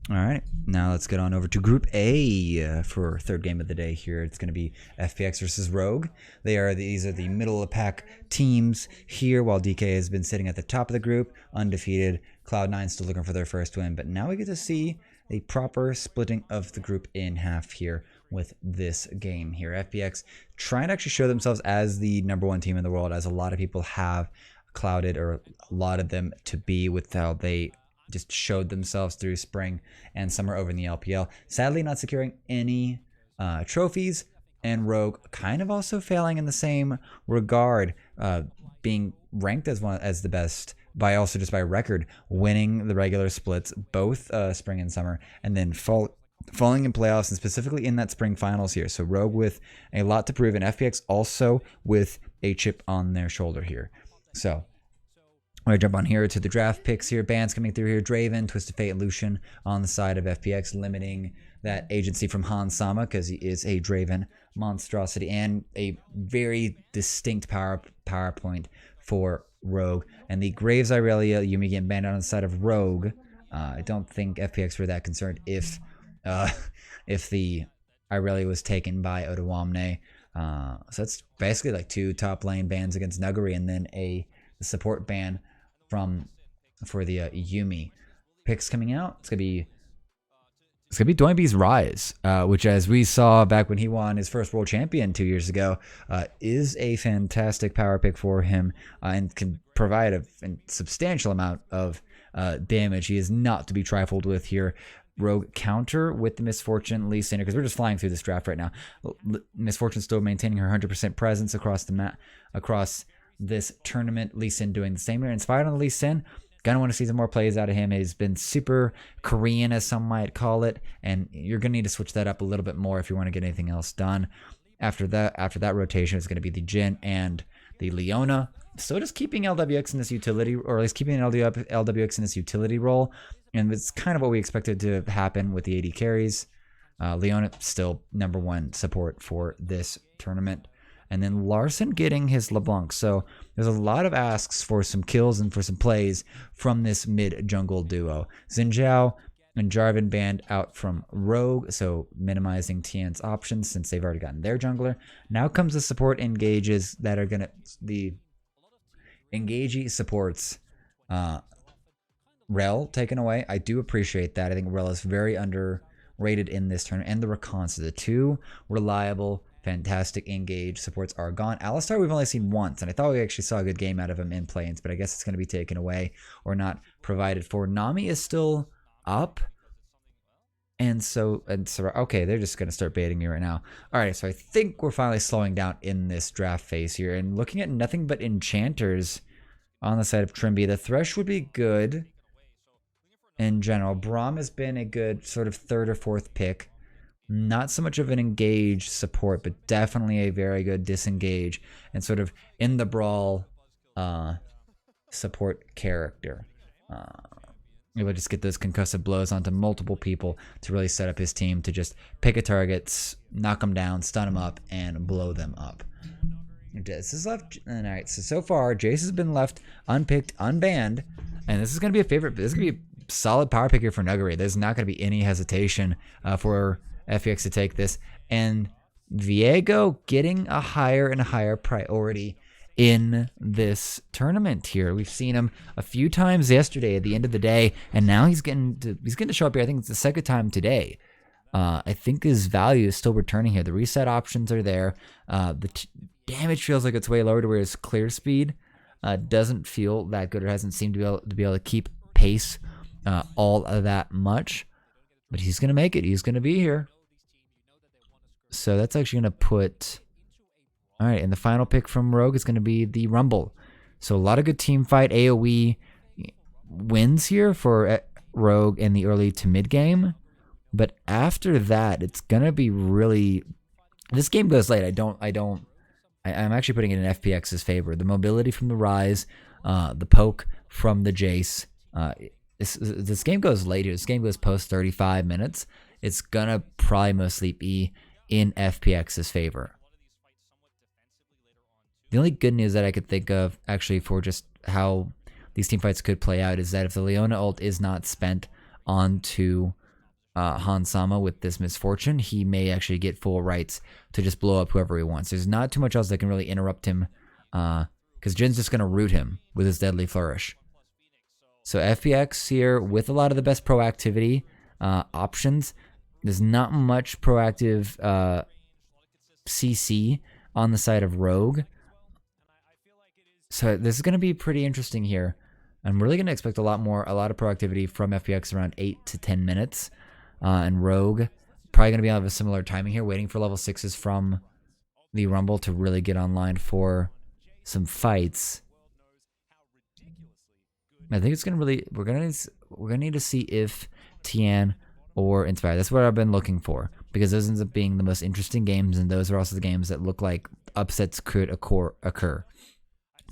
All right, now let's get on over to Group A for third game of the day here. It's going to be FPX versus Rogue. These are the middle of the pack teams here, while DK has been sitting at the top of the group, undefeated. Cloud9 still looking for their first win, but now we get to see a proper splitting of the group in half here with this game here. FPX trying to actually show themselves as the #1 team in the world, as a lot of people have clouded or allotted them to be with how they just showed themselves through spring and summer over in the LPL. Sadly, not securing any trophies, and Rogue kind of also failing in the same regard, being ranked as the best by also just by record, winning the regular splits both spring and summer, and then falling in playoffs, and specifically in that spring finals here. So Rogue with a lot to prove, and FPX also with a chip on their shoulder here. So I'm going to jump on here to the draft picks here. Bans coming through here. Draven, Twisted Fate, and Lucian on the side of FPX, limiting that agency from Hans Sama because he is a Draven monstrosity and a very distinct power point for Rogue. And the Graves Irelia Yumi getting banned on the side of Rogue. I don't think FPX were that concerned if the Irelia was taken by Odoamne. So that's basically like 2 top lane bans against Nuguri, and then a support ban for the Yumi. Picks coming out. It's gonna be Doinby's Rise, which, as we saw back when he won his first world champion 2 years ago, is a fantastic power pick for him, and can provide a substantial amount of damage. He is not to be trifled with here. Rogue counter with the Misfortune Lee Sin, because we're just flying through this draft right now. Misfortune still maintaining her 100% presence across the map, across this tournament. Lee Sin doing the same here. Inspired on Lee Sin. Gonna want to see some more plays out of him. He's been super Korean, as some might call it, and you're gonna need to switch that up a little bit more if you want to get anything else done. After that rotation, it's gonna be the Jhin and the Leona. So just keeping LWX in this utility, or at least keeping LWX in this utility role, and it's kind of what we expected to happen with the AD carries. Leona still #1 support for this tournament. And then Larson getting his LeBlanc. So there's a lot of asks for some kills and for some plays from this mid-jungle duo. Xin Zhao and Jarvan banned out from Rogue, so minimizing Tian's options since they've already gotten their jungler. Now comes the support engages that are going to... The engagey supports Rel taken away. I do appreciate that. I think Rel is very underrated in this tournament. And the Rakan. So the 2 reliable, fantastic engage supports are gone. Alistar we've only seen once, and I thought we actually saw a good game out of him in planes, but I guess it's going to be taken away or not provided for. Nami is still up, and so okay, they're just going to start baiting me right now. All right, so I think we're finally slowing down in this draft phase here, and looking at nothing but enchanters on the side of Trimby. The Thresh would be good in general. Braum has been a good sort of 3rd or 4th pick. Not so much of an engage support, but definitely a very good disengage and sort of in the brawl support character. Able to just get those concussive blows onto multiple people to really set up his team to just pick a target, knock them down, stun them up, and blow them up. Jace is left. All right, so far, Jace has been left unpicked, unbanned, and this is going to be a favorite. This is going to be a solid power pick here for Nuguri. There's not going to be any hesitation for FPX to take this, and Viego getting a higher and higher priority in this tournament here. We've seen him a few times yesterday at the end of the day, and now he's getting to show up here. I think it's the 2nd time today. I think his value is still returning here. The reset options are there. The damage feels like it's way lower to where his clear speed doesn't feel that good, or hasn't seemed to be able to keep pace all of that much. But he's going to make it. He's going to be here. So that's actually going to put... All right, and the final pick from Rogue is going to be the Rumble. So a lot of good team fight. AoE wins here for Rogue in the early to mid game. But after that, it's going to be really... This game goes late. I'm actually putting it in FPX's favor. The mobility from the Rise, the poke from the Jace. This game goes later. This game goes post 35 minutes. It's going to probably mostly be in FPX's favor. The only good news that I could think of, actually, for just how these team fights could play out is that if the Leona ult is not spent onto Hansama with this misfortune, he may actually get full rights to just blow up whoever he wants. There's not too much else that can really interrupt him, because Jin's just going to root him with his Deadly Flourish. So FPX here with a lot of the best proactivity options. There's not much proactive CC on the side of Rogue. So this is going to be pretty interesting here. I'm really going to expect a lot of proactivity from FPX around 8 to 10 minutes. And Rogue, probably going to be on a similar timing here, waiting for level 6s from the Rumble to really get online for some fights. I think it's going to really, we're going to need to see if Tian or Inspire. That's what I've been looking for, because those ends up being the most interesting games, and those are also the games that look like upsets could occur.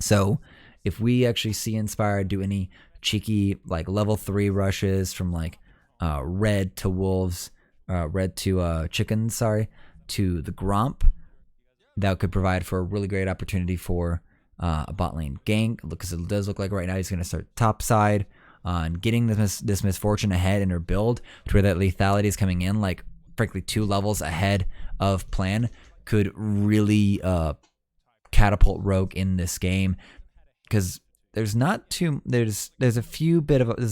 So if we actually see Inspire do any cheeky like level 3 rushes from like red to wolves, red to chickens, to the Gromp, that could provide for a really great opportunity for a bot lane gank, because it does look like right now he's going to start top side and getting this misfortune ahead in her build to where that lethality is coming in like frankly 2 levels ahead of plan could really catapult Rogue in this game, because there's not too there's a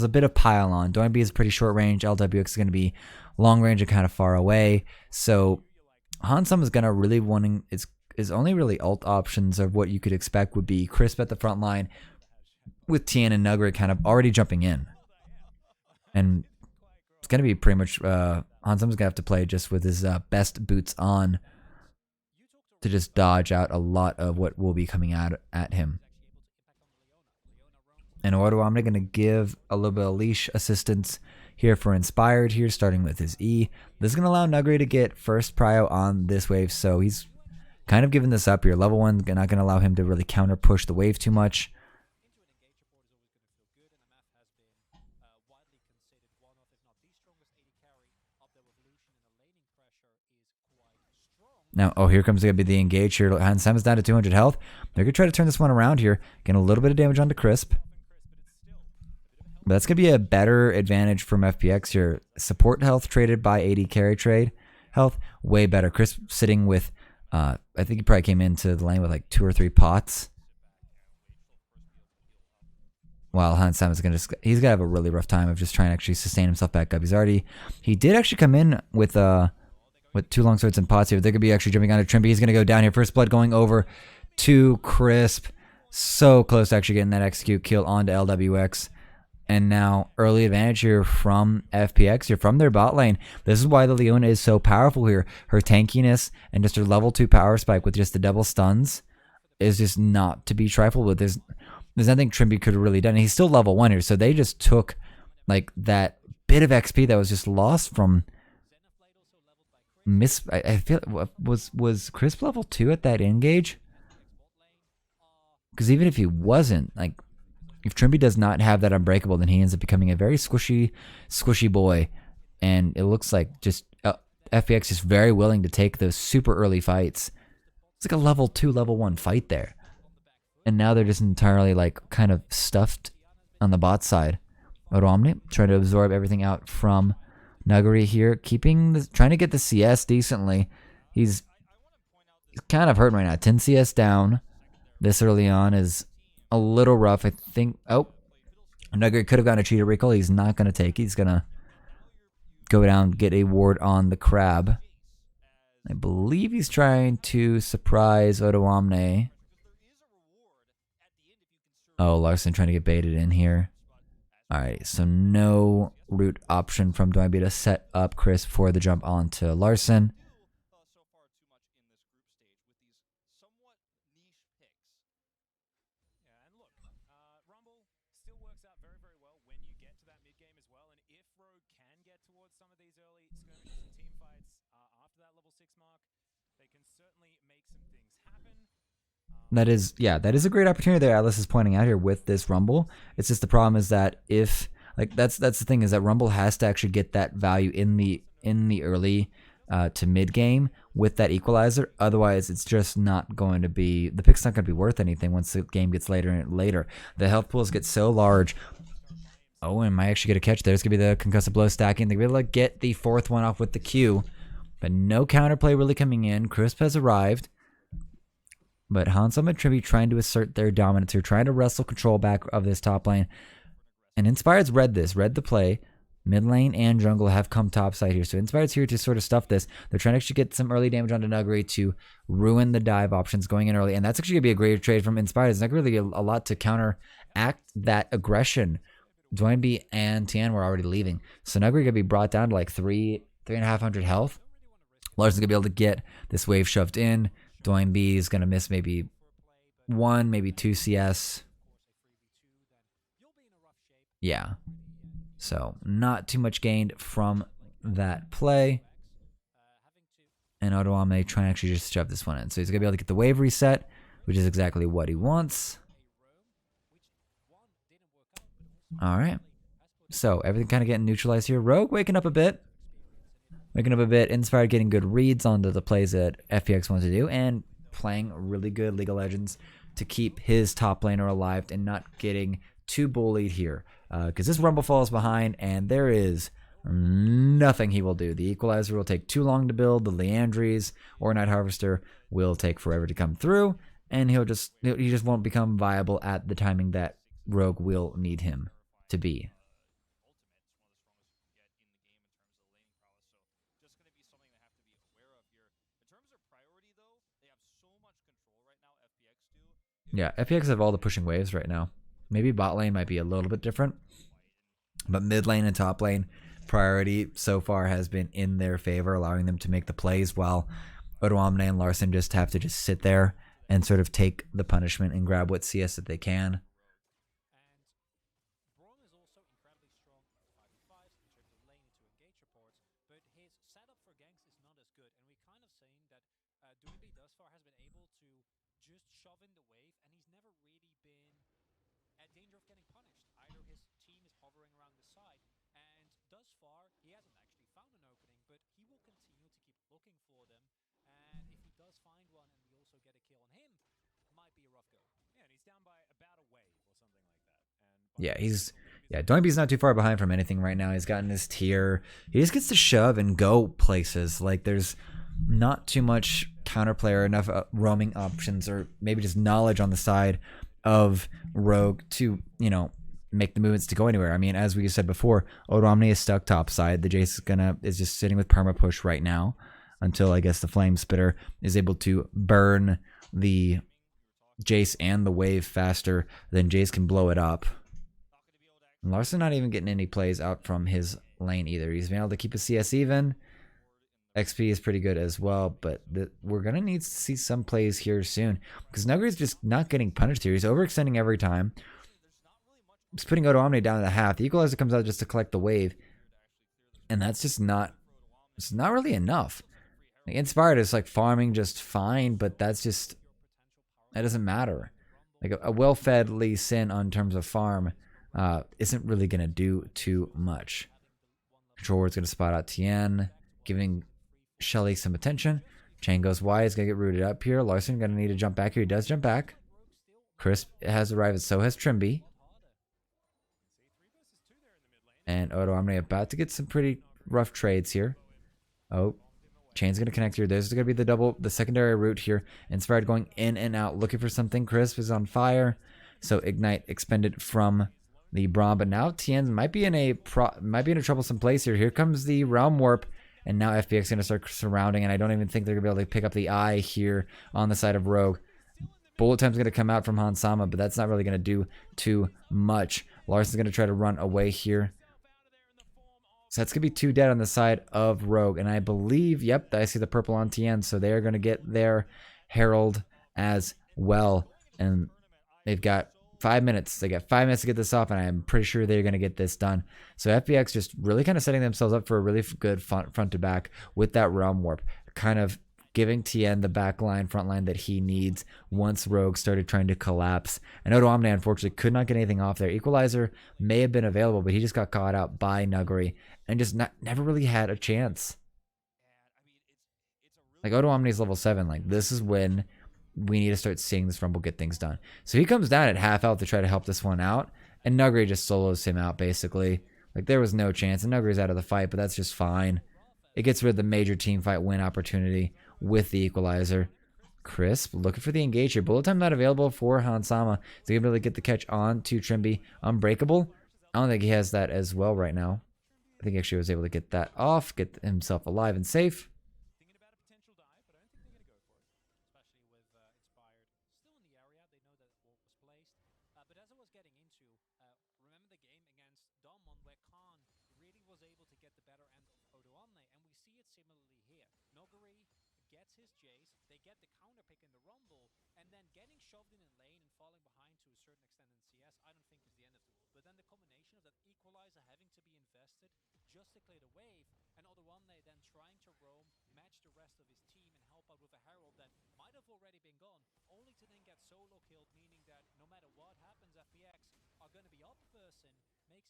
bit of pile on. Don't be is pretty short range. LWX is going to be long range and kind of far away. So Hansam is going to really wanting is only really ult options of what you could expect would be Crisp at the front line with Tian and Nugget kind of already jumping in, and it's going to be pretty much Hansam's going to have to play just with his best boots on to just dodge out a lot of what will be coming out at him. And I'm going to give a little bit of leash assistance here for Inspired here, starting with his E. This is going to allow Nugget to get first prio on this wave, so he's kind of giving this up here. Level 1, not going to allow him to really counter push the wave too much. Now, here comes going to be the engage here. Hansam is down to 200 health. They're going to try to turn this one around here, getting a little bit of damage onto Crisp. But that's going to be a better advantage from FPX here. Support health traded by AD carry trade health, way better. Crisp sitting with, I think he probably came into the lane with like 2 or 3 pots. While Hansam is going to, he's going to have a really rough time of just trying to actually sustain himself back up. He did actually come in with 2 long swords and pots here. They could be actually jumping onto Trimby. He's going to go down here. First blood going over to Crisp. So close to actually getting that execute kill onto LWX. And now early advantage here from FPX here from their bot lane. This is why the Leona is so powerful here. Her tankiness and just her level 2 power spike with just the double stuns is just not to be trifled with. There's nothing Trimby could have really done. And he's still level 1 here. So they just took like that bit of XP that was just lost from I feel was Crisp level 2 at that engage? Because even if he wasn't, like, if Trimby does not have that unbreakable, then he ends up becoming a very squishy boy. And it looks like just FPX is very willing to take those super early fights. It's like a level 2, level 1 fight there. And now they're just entirely like kind of stuffed on the bot side. Romney trying to absorb everything out from Nuggery here, trying to get the CS decently. He's kind of hurting right now. 10 CS down this early on is a little rough. I think, Nuggery could have gotten a cheater recall. He's not going to take it. He's going to go down, get a ward on the crab. I believe he's trying to surprise Odoamne. Larson trying to get baited in here. Alright, so no root option from Dwayne to set up Chris for the jump onto Larson. That is a great opportunity that Atlas is pointing out here with this Rumble. It's just the problem is that if that's the thing is that Rumble has to actually get that value in the early to mid game with that equalizer. Otherwise, it's just not going to be, the pick's not going to be worth anything once the game gets later and later. The health pools get so large Oh, and might actually get a catch there. It's going to be the concussive blow stacking. They're going to be able to get the fourth one off with the Q. But no counterplay really coming in. Crisp has arrived. But Hansam and Trimby trying to assert their dominance here, trying to wrestle control back of this top lane. And Inspired's read the play. Mid lane and jungle have come topside here. So Inspired's here to sort of stuff this. They're trying to actually get some early damage onto Nuguri to ruin the dive options going in early. And that's actually going to be a great trade from Inspired. It's not really a lot to counteract that aggression. Dwayne and Tian were already leaving. So Nuguri going to be brought down to like 3,500 health. Larson's going to be able to get this wave shoved in. Dwayne is going to miss maybe 1, maybe 2 CS. Yeah. So not too much gained from that play. And Odoame trying to actually just shove this one in. So he's going to be able to get the wave reset, which is exactly what he wants. All right. So everything kind of getting neutralized here. Rogue waking up a bit. Inspired getting good reads onto the plays that FPX wants to do. And playing really good League of Legends to keep his top laner alive and not getting too bullied here. Because this Rumble falls behind and there is nothing he will do. The Equalizer will take too long to build. The Leandries or Night Harvester will take forever to come through. And he just won't become viable at the timing that Rogue will need him to be. Yeah, FPX have all the pushing waves right now. Maybe bot lane might be a little bit different. But mid lane and top lane priority so far has been in their favor, allowing them to make the plays while Odoamne and Larson just have to just sit there and sort of take the punishment and grab what CS that they can. Yeah, Doinby's not too far behind from anything right now. He's gotten his tier. He just gets to shove and go places. Like, there's not too much counterplay or enough roaming options or maybe just knowledge on the side of Rogue to, make the movements to go anywhere. I mean, as we said before, Odoamne is stuck topside. The Jace is just sitting with perma push right now until I guess the Flame Spitter is able to burn the Jace and the wave faster than Jace can blow it up. Larson not even getting any plays out from his lane either. He's been able to keep his CS even. XP is pretty good as well, but we're going to need to see some plays here soon because Nuguri's just not getting punished here. He's overextending every time. He's putting Odoamne down to the half. The Equalizer comes out just to collect the wave, and that's just not really enough. Like, Inspired is like farming just fine, but that doesn't matter. Like a well-fed Lee Sin on terms of farm isn't really going to do too much. Control Ward's going to spot out Tien, giving Shelly some attention. Chain goes wide. He's going to get rooted up here. Larson going to need to jump back here. He does jump back. Crisp has arrived, and so has Trimby. And Odoamne about to get some pretty rough trades here. Oh, Chain's going to connect here. There's going to be the secondary route here. Inspired going in and out, looking for something. Crisp is on fire. So Ignite expended from the Braum, but now Tien might be in a troublesome place here. Here comes the Realm Warp, and now FPX is going to start surrounding, and I don't even think they're going to be able to pick up the eye here on the side of Rogue. Bullet Time's going to come out from Hansama, but that's not really going to do too much. Larson's going to try to run away here. So that's going to be 2 dead on the side of Rogue, and I believe, yep, I see the purple on Tien, so they are going to get their Herald as well, and they've got 5 minutes. They got 5 minutes to get this off, and I'm pretty sure they're going to get this done. So FPX just really kind of setting themselves up for a really good front to back with that Realm Warp, kind of giving Tien the back line, front line that he needs once Rogue started trying to collapse. And Odoamne, unfortunately, could not get anything off there. Equalizer may have been available, but he just got caught out by Nuguri and just never really had a chance. Like, Odoamne's level 7. Like, this is when we need to start seeing this Rumble get things done. So he comes down at half health to try to help this one out. And Nuguri just solos him out, basically. Like, there was no chance. And Nuguri's out of the fight, but that's just fine. It gets rid of the major team fight win opportunity with the equalizer. Crisp, looking for the engage here. Bullet time not available for Hansama. Is he able to get the catch on to Trimby? Unbreakable? I don't think he has that as well right now. I think he actually was able to get that off, get himself alive and safe.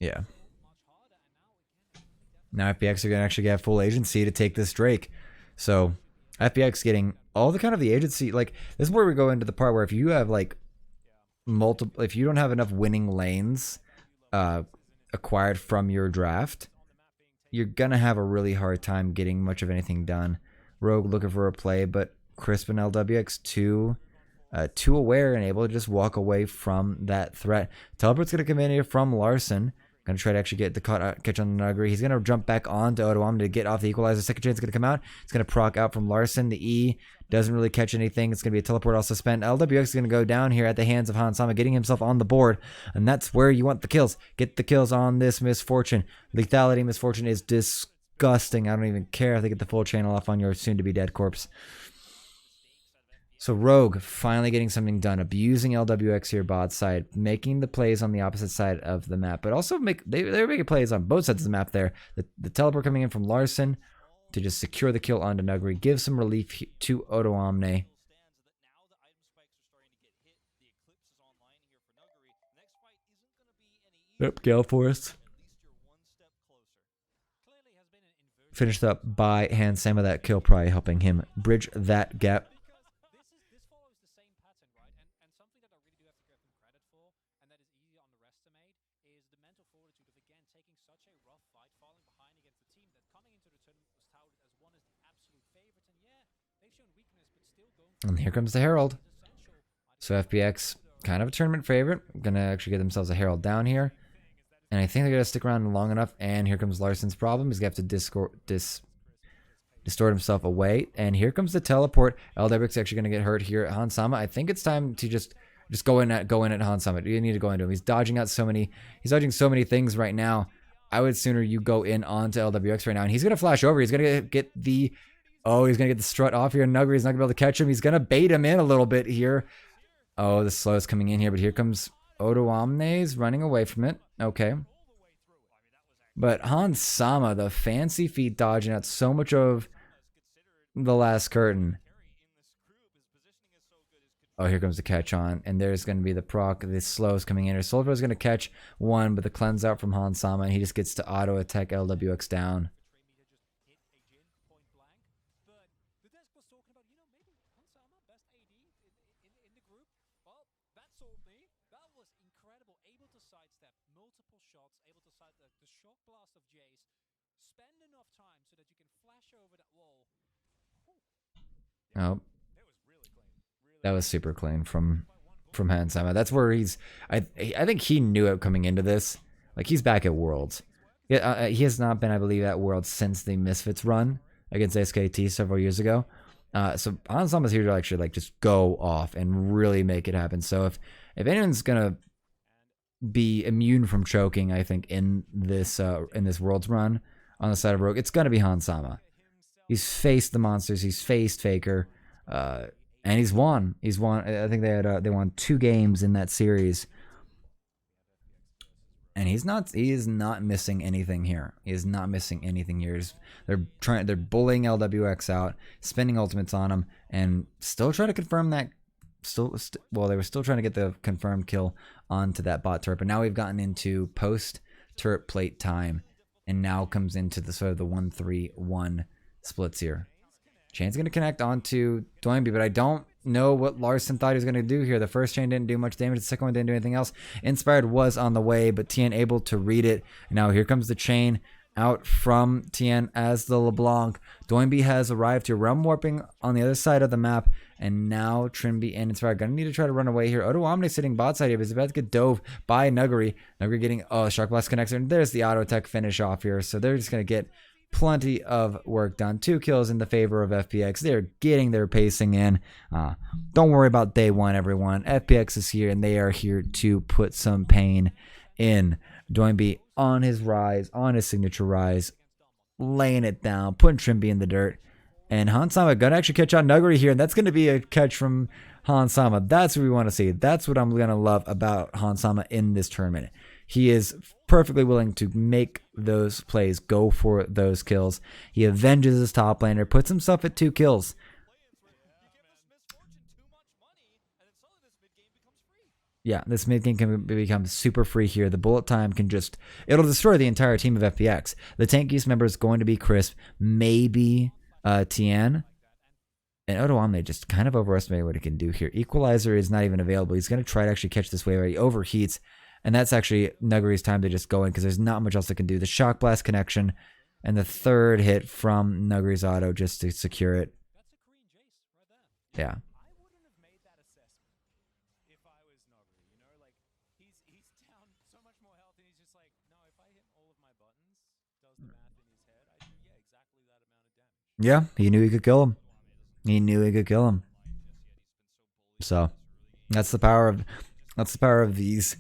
Yeah. Now FPX are going to actually get full agency to take this Drake. So FPX getting all the kind of the agency. Like, this is where we go into the part where if you have like multiple, if you don't have enough winning lanes acquired from your draft, you're going to have a really hard time getting much of anything done. Rogue looking for a play, but Crisp and LWX too aware and able to just walk away from that threat. Teleport's going to come in here from Larson. Going to try to actually get the catch on the Nuguri. He's going to jump back on to Otoam to get off the equalizer. Second chance is going to come out. It's going to proc out from Larson. The E doesn't really catch anything. It's going to be a teleport also spent. LWX is going to go down here at the hands of Hansama, getting himself on the board. And that's where you want the kills. Get the kills on this Misfortune. Lethality Misfortune is disgusting. I don't even care if they get the full channel off on your soon-to-be dead corpse. So Rogue finally getting something done, abusing LWX here bot side, making the plays on the opposite side of the map, but also they're making plays on both sides of the map there. The teleport coming in from Larson to just secure the kill onto Nuguri, give some relief to Otoamne. Yep, Gale Forest. Finished up by Hansama, that kill probably helping him bridge that gap. And here comes the Herald. So FPX, kind of a tournament favorite. Gonna actually get themselves a Herald down here. And I think they're gonna stick around long enough. And here comes Larson's problem. He's gonna have to distort himself away. And here comes the teleport. LWX actually gonna get hurt here at Hansama. I think it's time to just go in at Hansama. You need to go into him. He's dodging so many things right now. I would sooner you go in onto LWX right now. And he's gonna flash over. He's gonna get the he's going to get the strut off here. Nuguri's not going to be able to catch him. He's going to bait him in a little bit here. Oh, the slow is coming in here, but here comes Otoamne's running away from it. Okay. But Hansama, the fancy feet dodging out so much of the last curtain. Oh, here comes the catch on. And there's going to be the proc. The slow is coming in here. Solver is going to catch one, but the cleanse out from Hansama, and he just gets to auto attack LWX down. Oh, that was super clean from Hansama. That's where I think he knew it coming into this. Like, he's back at Worlds. He has not been, I believe, at Worlds since the Misfits run against SKT several years ago. So Hansama's here to actually just go off and really make it happen. So if anyone's gonna be immune from choking, I think in this Worlds run on the side of Rogue, it's gonna be Hansama. He's faced the monsters. He's faced Faker, and he's won. He's won. I think they won 2 games in that series, and he is not missing anything here. He is not missing anything here. They're bullying LWX out, spending ultimates on him, and still trying to confirm that. They were still trying to get the confirmed kill onto that bot turret, but now we've gotten into post turret plate time, and now comes into the sort of the 1-3-1 splits here. Chain's going to connect onto Doinby, but I don't know what Larson thought he was going to do here. The first chain didn't do much damage. The second one didn't do anything else. Inspired was on the way, but Tien able to read it. Now here comes the chain out from Tien as the LeBlanc. Doinby has arrived here. Realm warping on the other side of the map, and now Trimby and Inspired gonna need to try to run away here. Odoamne sitting bot side here, but he's about to get dove by Nuguri. Nuguri getting Shock Blast connects, and there's the auto attack finish off here. So they're just gonna get plenty of work done. 2 kills in the favor of FPX. They're getting their pacing in. Don't worry about day one, everyone. FPX is here, and they are here to put some pain in. Doinby on his rise, on his signature rise, laying it down, putting Trimby in the dirt. And Hansama gonna actually catch on Nuguri here, and that's gonna be a catch from Hansama. That's what we want to see. That's what I'm gonna love about Hansama in this tournament. He is perfectly willing to make those plays, go for those kills. He avenges his top laner, puts himself at 2 kills. Yeah, this mid game can become super free here. The bullet time can just, it'll destroy the entire team of FPX. The tank use member is going to be Crisp, maybe Tien. And Odoamne just kind of overestimated what he can do here. Equalizer is not even available. He's going to try to actually catch this wave. He overheats. And that's actually Nuguri's time to just go in because there's not much else it can do. The Shock Blast connection and the third hit from Nuguri's auto just to secure it. Yeah. Yeah, he knew he could kill him. He knew he could kill him. So that's the power of these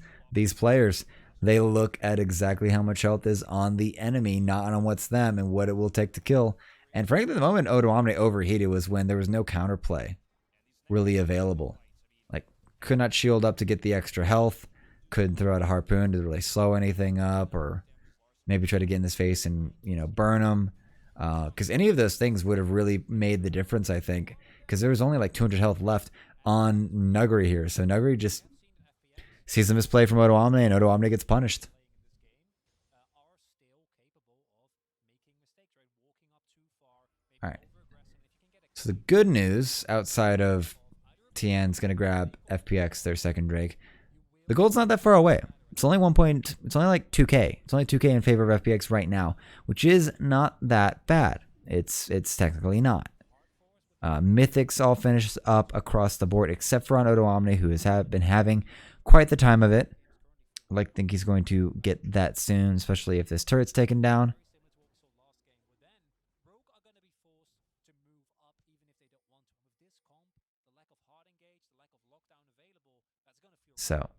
players. They look at exactly how much health is on the enemy, not on what's them and what it will take to kill. And frankly, the moment Odoamne overheated was when there was no counterplay really available. Like, could not shield up to get the extra health, couldn't throw out a harpoon to really slow anything up, or maybe try to get in his face and, you know, burn him. Because any of those things would have really made the difference, I think. Because there was only like 200 health left on Nuguri here. So Nuguri just sees a misplay from Odoamne, and Odoamne gets punished. All right. So the good news, outside of Tien's going to grab FPX, their second Drake, the gold's not that far away. It's only 1 point. It's only like 2K. It's only 2K in favor of FPX right now, which is not that bad. It's technically not. Mythics all finished up across the board, except for on Odoamne, who has been having quite the time of it. I think he's going to get that soon, especially if this turret's taken down. So,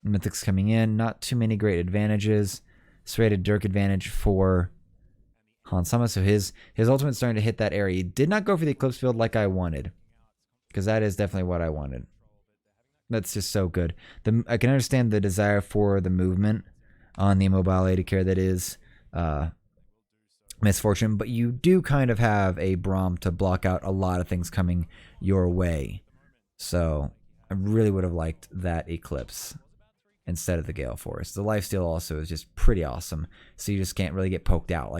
Mythics coming in, not too many great advantages. Serrated Dirk advantage for Hansama, so his ultimate's starting to hit that area. He did not go for the Eclipse field like I wanted, because that is definitely what I wanted. That's just so good. I can understand the desire for the movement on the Immobile AD carry that is Misfortune, but you do kind of have a Braum to block out a lot of things coming your way. So I really would have liked that Eclipse instead of the Gale Force. The lifesteal also is just pretty awesome, so you just can't really get poked out.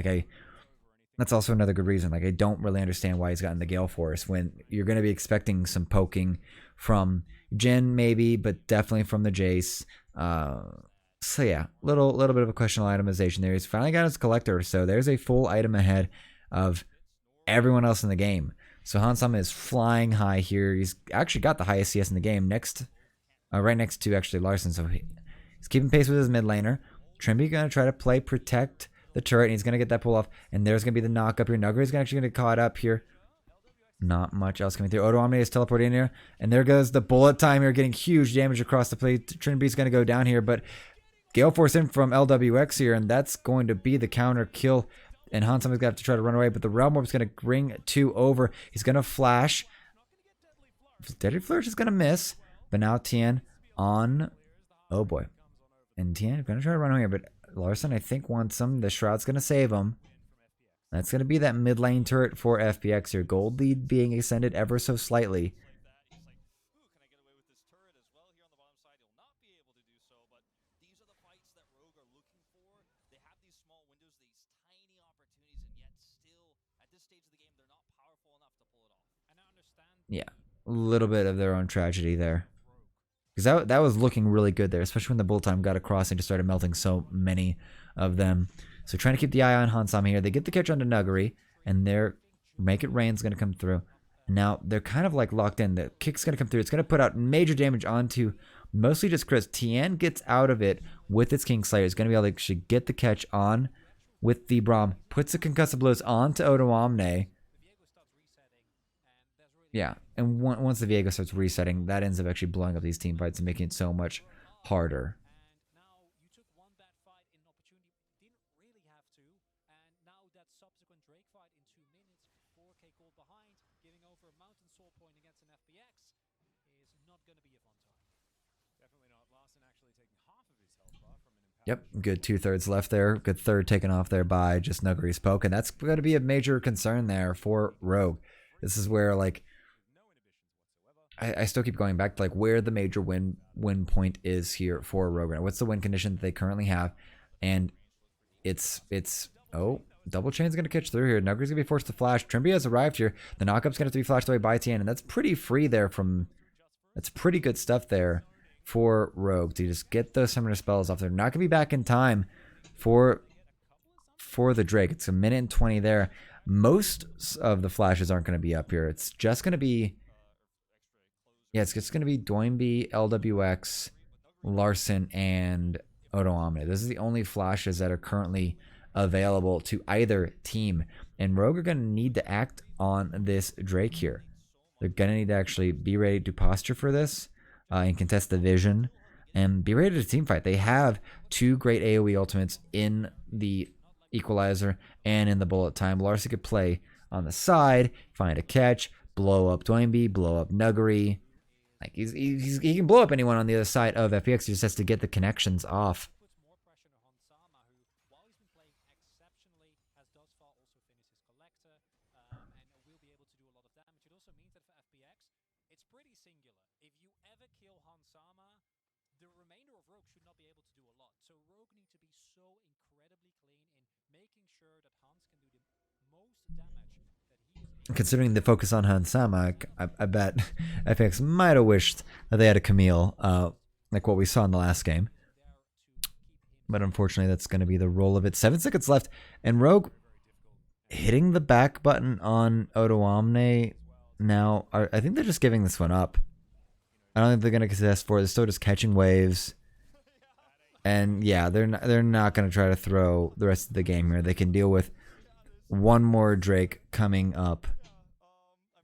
That's also another good reason. I don't really understand why he's gotten the Gale Force when you're going to be expecting some poking from Jhin maybe, but definitely from the Jace. So yeah, little bit of a questionable itemization there. He's finally got his Collector, so there's a full item ahead of everyone else in the game. So Hansama is flying high here. He's actually got the highest CS in the game, right next to actually Larson. So he's keeping pace with his mid laner. Trimby going to try to protect the turret, and he's going to get that pull off. And there's going to be the knock up here. Nuguri's actually going to get caught up here. Not much else coming through. Odoamne is teleporting in here, and there goes the bullet time here, getting huge damage across the plate. Trimby's going to go down here, but Gale Force in from LWX here, and that's going to be the counter kill. And Hansama's going to have to try to run away, but the Realm Warp is going to bring 2 over. He's going to flash. Deadly Flourish is going to miss, but now Tien on. Oh boy. And Tien going to try to run away, but Larson, I think, wants him. The Shroud's going to save him. That's going to be that mid lane turret for FPX here. Gold lead being extended ever so slightly. Yeah, a little bit of their own tragedy there. Because that was looking really good there, especially when the bullet time got across and just started melting so many of them. So trying to keep the eye on Hansama here. They get the catch onto Nuggery, and their Make It Rain's going to come through. Now they're kind of like locked in. The kick's going to come through. It's going to put out major damage onto mostly just Chris. Tien gets out of it with its Kingslayer. It's going to be able to actually get the catch on with the Braum. Puts the concussive blows onto Odoamne. Yeah, and once the Viego starts resetting, that ends up actually blowing up these team fights and making it so much harder. Yep, good 2/3 left there. Good third taken off there by just Nuggery's poke, and that's going to be a major concern there for Rogue. This is where, like, I still keep going back to like where the major win point is here for Rogue. What's the win condition that they currently have? And it's double chain's gonna catch through here. Nuggery's gonna be forced to flash. Trimby has arrived here. The knockup's gonna have to be flashed away by Tien, and that's pretty free there from. That's pretty good stuff there for Rogue to just get those summoner spells off. They're not gonna be back in time for the Drake. It's a minute and 20 there. Most of the flashes aren't gonna be up here. It's just gonna be. Yeah, it's just going to be Doinby, LWX, Larson, and Odoamne. This is the only flashes that are currently available to either team. And Rogue are going to need to act on this Drake here. They're going to need to actually be ready to posture for this and contest the vision and be ready to team fight. They have two great AoE ultimates in the Equalizer and in the bullet time. Larson could play on the side, find a catch, blow up Doinby, blow up Nuggery. Like he can blow up anyone on the other side of FPX. He just has to get the connections off. Considering the focus on Hansama, I bet FPX might have wished that they had a Camille, like what we saw in the last game. But unfortunately, that's going to be the role of it. 7 seconds left, and Rogue hitting the back button on Odoamne now. I think they're just giving this one up. I don't think they're going to contest for it. They're still just catching waves. And yeah, they're not going to try to throw the rest of the game here. They can deal with one more Drake coming up,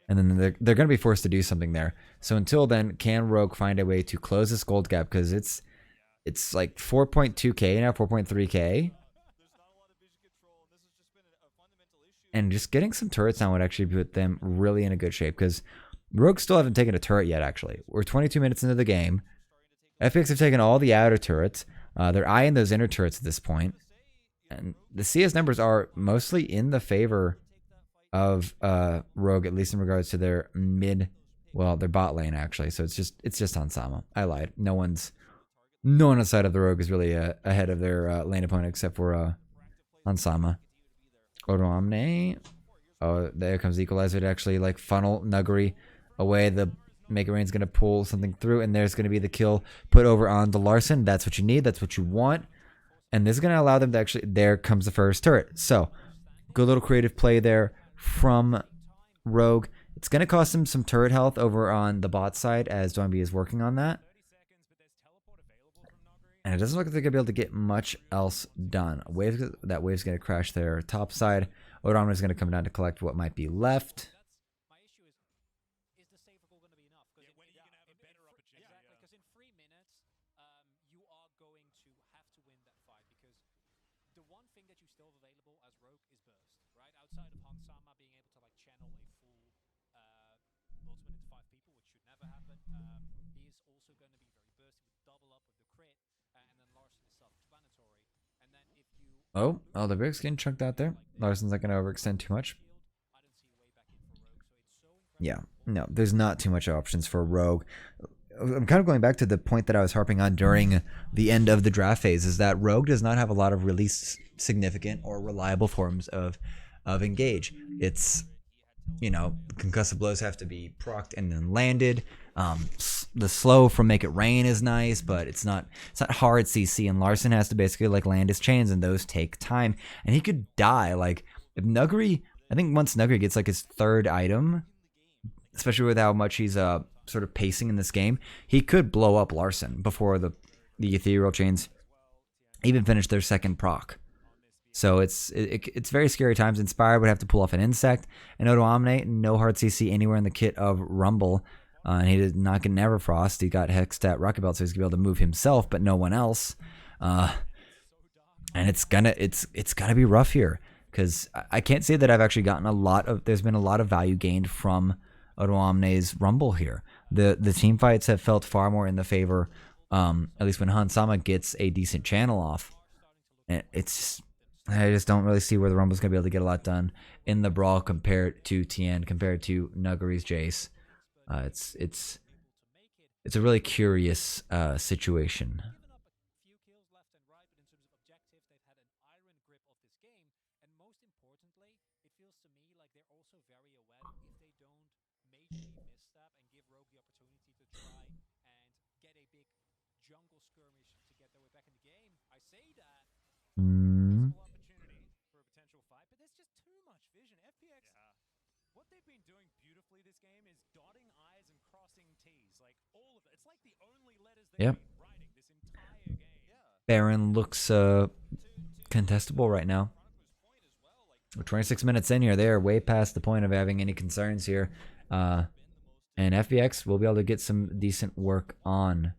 and then they're going to be forced to do something there. So until then, can Rogue find a way to close this gold gap? Because it's like 4.2k now, 4.3k, and just getting some turrets now would actually put them really in a good shape. Because Rogue still haven't taken a turret yet. Actually, we're 22 minutes into the game. FPX have taken all the outer turrets. They're eyeing those inner turrets at this point. And the CS numbers are mostly in the favor of Rogue, at least in regards to their their bot lane actually. So it's just Hansama. I lied. No one outside of the Rogue is really ahead of their lane opponent except for Hansama. Odoamne. Oh, there comes the Equalizer to actually like funnel Nuggery away. The Make It Rain's gonna pull something through, and there's gonna be the kill put over on the Larson. That's what you need. That's what you want. And this is going to allow them to actually... There comes the first turret. So, good little creative play there from Rogue. It's going to cost him some turret health over on the bot side as Doinby is working on that. And it doesn't look like they're going to be able to get much else done. That wave's going to crash their top side. Odoamne is going to come down to collect what might be left. Oh, the Brig's getting chunked out there. Larson's not going to overextend too much. Yeah, no, there's not too much options for Rogue. I'm kind of going back to the point that I was harping on during the end of the draft phase, is that Rogue does not have a lot of really significant or reliable forms of of engage. It's, concussive blows have to be procced and then landed. The slow from Make It Rain is nice, but it's not hard CC, and Larson has to basically like land his chains, and those take time, and he could die. Like if Nuguri, I think once Nuguri gets like his third item, especially with how much he's sort of pacing in this game, he could blow up Larson before the ethereal chains even finish their second proc. So it's very scary times. Inspired would have to pull off an insect. And Odoamne, no hard CC anywhere in the kit of Rumble. And he did not get an Everfrost. He got Hexstat Rocket Belt, so he's going to be able to move himself, but no one else. And it's gonna be rough here, because I can't say that I've actually gotten there's been a lot of value gained from Odoamne's Rumble here. The team fights have felt far more in the favor, at least when Hansama gets a decent channel off. And I just don't really see where the Rumble's going to be able to get a lot done in the brawl compared to Tien, compared to Nuguri's Jace. It's a really curious situation. Yep. Baron looks contestable right now. We're 26 minutes in here. They are way past the point of having any concerns here. And FPX will be able to get some decent work on.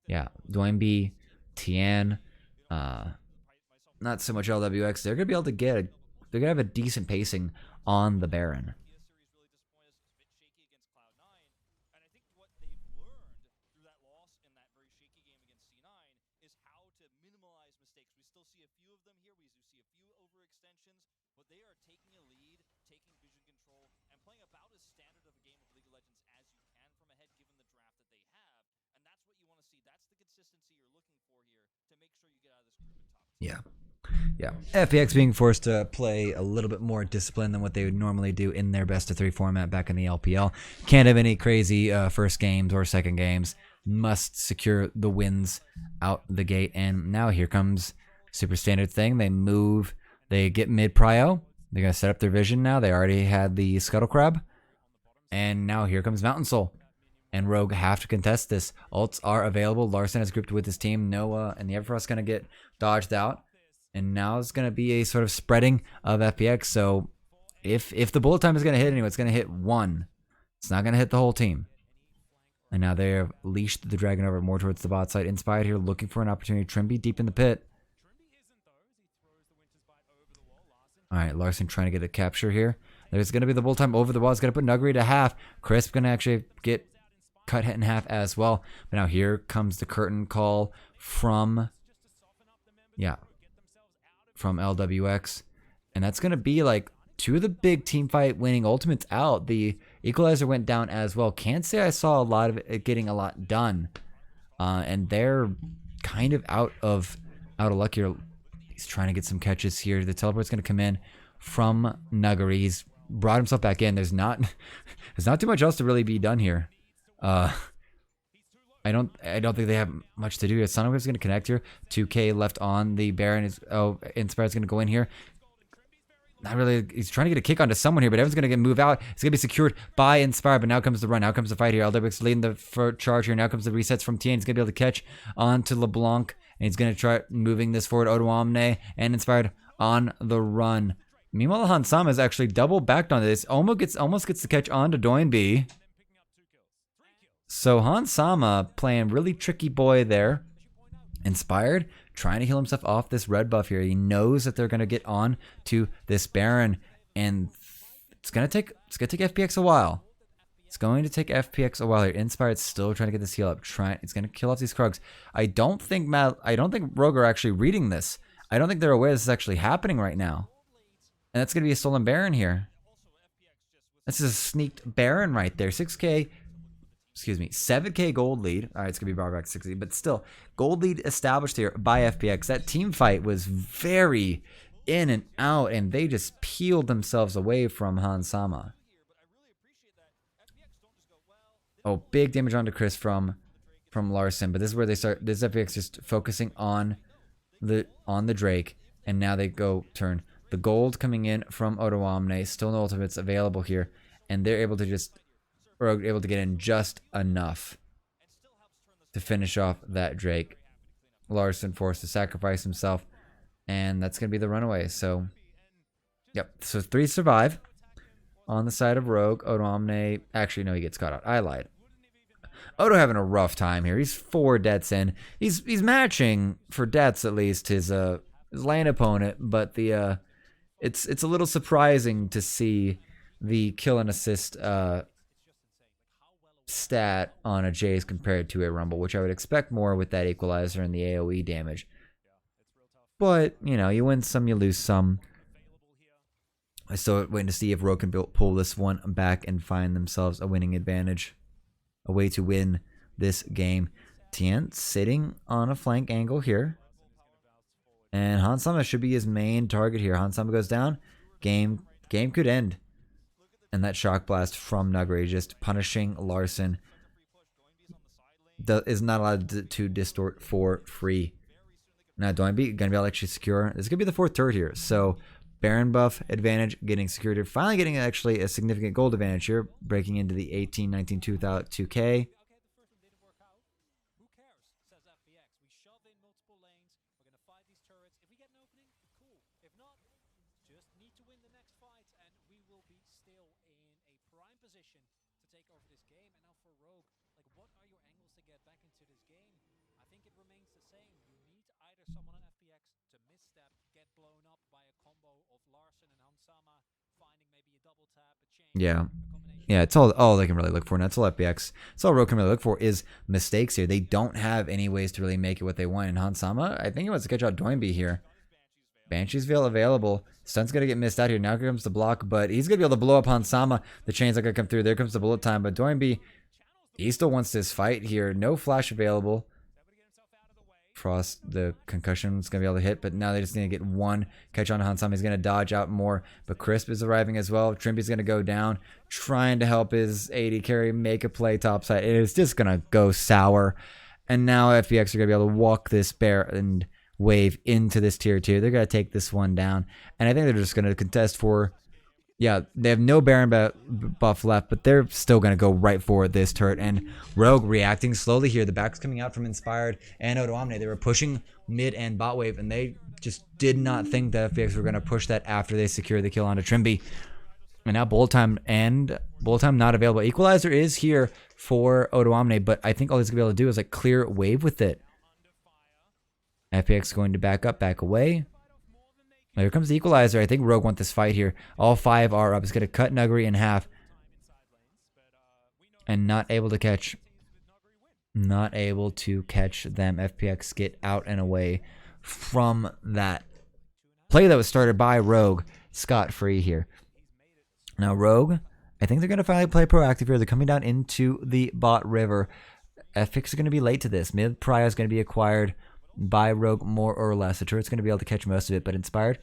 Yeah, Dwayne B, Tien, not so much LWX. They're gonna be able to they're gonna have a decent pacing on the Baron. Yeah. FPX being forced to play a little bit more disciplined than what they would normally do in their best of 3 format back in the LPL. Can't have any crazy first games or second games. Must secure the wins out the gate. And now here comes super standard thing. They move. They get mid prio. They're going to set up their vision now. They already had the Scuttle Crab. And now here comes Mountain Soul. And Rogue have to contest this. Ults are available. Larson is grouped with his team. Noah and the Everfrost going to get dodged out. And now it's going to be a sort of spreading of FPX. So if the bullet time is going to hit anyway, it's going to hit one. It's not going to hit the whole team. And now they have leashed the dragon over more towards the bot side. Inspired here looking for an opportunity. Trimby deep in the pit. All right, Larson trying to get a capture here. There's going to be the bullet time over the wall. It's going to put Nuguri to half. Crisp going to actually get cut in half as well. But now here comes the curtain call from LWX. And that's going to be like 2 of the big team fight winning ultimates out. The equalizer went down as well. Can't say I saw a lot of it getting a lot done. And they're kind of out of luck here. He's trying to get some catches here. The teleport's going to come in from Nuguri. He's brought himself back in. There's not too much else to really be done here. I don't think they have much to do here. Sunweb's going to connect here. 2K left on the Baron. Inspired's going to go in here. Not really. He's trying to get a kick onto someone here, but everyone's going to move out. It's going to be secured by Inspired, but now comes the run. Now comes the fight here. LWX leading the charge here. Now comes the resets from Tien. He's going to be able to catch onto LeBlanc, and he's going to try moving this forward. Odoamne and Inspired on the run. Meanwhile, Hansama is actually double backed on this. Almost gets the catch onto Doinby. So Hansama playing really tricky boy there. Inspired trying to heal himself off this red buff here. He knows that they're going to get on to this Baron, and it's going to take FPX a while. It's going to take FPX a while here. Inspired still trying to get this heal up. It's going to kill off these Krugs. I don't think Rogue are actually reading this. I don't think they're aware this is actually happening right now. And that's going to be a stolen Baron here. This is a sneaked Baron right there. 7K gold lead. All right, it's going to be brought back to 60, but still, gold lead established here by FPX. That team fight was very in and out, and they just peeled themselves away from Hansama. Oh, big damage onto Chris from Larson, but this is where they start. This FPX just focusing on the Drake, and now they go turn the gold coming in from Odoamne. Still no ultimates available here, and they're able to get in just enough to finish off that Drake. Larson forced to sacrifice himself, and that's gonna be the runaway. So, yep. So 3 survive on the side of Rogue. Odoamne, actually no, he gets caught out. I lied. Odo having a rough time here. He's 4 deaths in. He's matching for deaths at least his lane opponent, but the it's a little surprising to see the kill and assist stat on a Jace compared to a Rumble, which I would expect more with that equalizer and the AoE damage. But you know, you win some, you lose some. I still waiting to see if Rogue can pull this one back and find themselves a winning advantage. A way to win this game. Tien sitting on a flank angle here. And Hansama should be his main target here. Hansama goes down. Game could end. And that shock blast from Nuggery just punishing Larson. Is not allowed to distort for free. Now Doinby gonna be able to actually secure. This could be the 4th turret here. So Baron buff advantage getting secured here. Finally getting actually a significant gold advantage here. Breaking into the 18, 19, 2K. Yeah. Yeah, it's all they can really look for, and that's all FPX. It's all Rogue can really look for is mistakes here. They don't have any ways to really make it what they want. And Hansama, I think he wants to catch out Doinby here. Banshee's Veil available. Stun's going to get missed out here. Now here comes the block, but he's going to be able to blow up Hansama. The chain's not going to come through. There comes the bullet time, but Doinby, he still wants this fight here. No flash available. Frost, the concussion is going to be able to hit, but now they just need to get one catch on Hansama. He's going to dodge out more, but Crisp is arriving as well. Trimby's going to go down, trying to help his AD carry make a play topside. It is just going to go sour, and now FPX are going to be able to walk this bear and wave into this tier 2. They're going to take this one down, and I think they're just going to contest for... Yeah, they have no Baron buff left, but they're still going to go right for this turret. And Rogue reacting slowly here. The back's coming out from Inspired and Odoamne. They were pushing mid and bot wave, and they just did not think that FPX were going to push that after they secured the kill onto Trimby. And now Bullet Time not available. Equalizer is here for Odoamne, but I think all he's going to be able to do is like clear wave with it. FPX going to back up, back away. Here comes the equalizer. I think Rogue wants this fight here. All 5 are up. It's going to cut Nuggery in half. And not able to catch them. FPX get out and away from that play that was started by Rogue. Scot-free here. Now Rogue, I think they're going to finally play proactive here. They're coming down into the bot river. FPX is going to be late to this. Mid Prio is going to be acquired by Rogue more or less. The turret's going to be able to catch most of it, but Inspired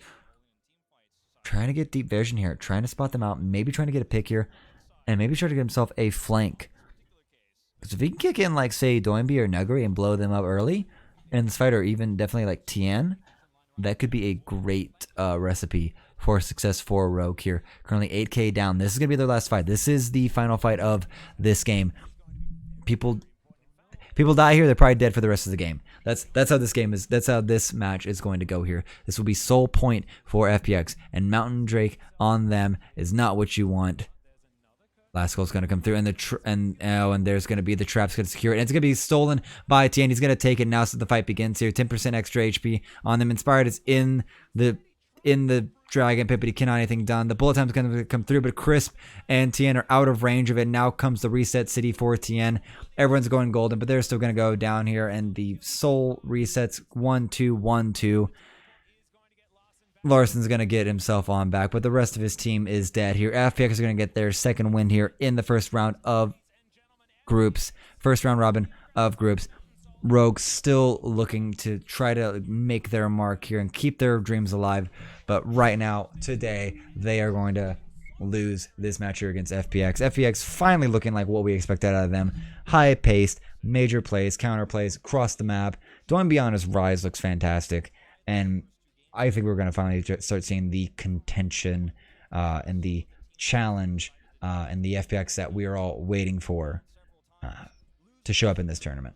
trying to get deep vision here, trying to spot them out, maybe trying to get a pick here, and maybe try to get himself a flank. Because if he can kick in like, say, Doinby or Nuggery and blow them up early in this fight, or even definitely like Tien, that could be a great recipe for success for Rogue here. Currently 8k down. This is going to be their last fight. This is the final fight of this game. People die here, they're probably dead for the rest of the game. That's how this game is. That's how this match is going to go here. This will be sole point for FPX, and Mountain Drake on them is not what you want. Last goal's going to come through, and there's going to be the trap's going to secure it, and it's going to be stolen by Tien. He's going to take it now, so the fight begins here. 10% extra HP on them. Inspired is in the dragon pit, but he cannot anything done. The bullet time's going to come through, but Crisp and Tien are out of range of it. Now comes the reset city for Tien. Everyone's going golden, but they're still going to go down here, and the soul resets 1-2, 1-2. Larson's going to get himself on back, but the rest of his team is dead here. FPX is going to get their second win here in the first round of groups. First round robin of groups. Rogue still looking to try to make their mark here and keep their dreams alive. But right now, today, they are going to lose this match here against FPX. FPX finally looking like what we expected out of them. High-paced, major plays, counter plays across the map. Don't be honest, Rise looks fantastic. And I think we're going to finally start seeing the contention and the challenge and the FPX that we are all waiting for to show up in this tournament.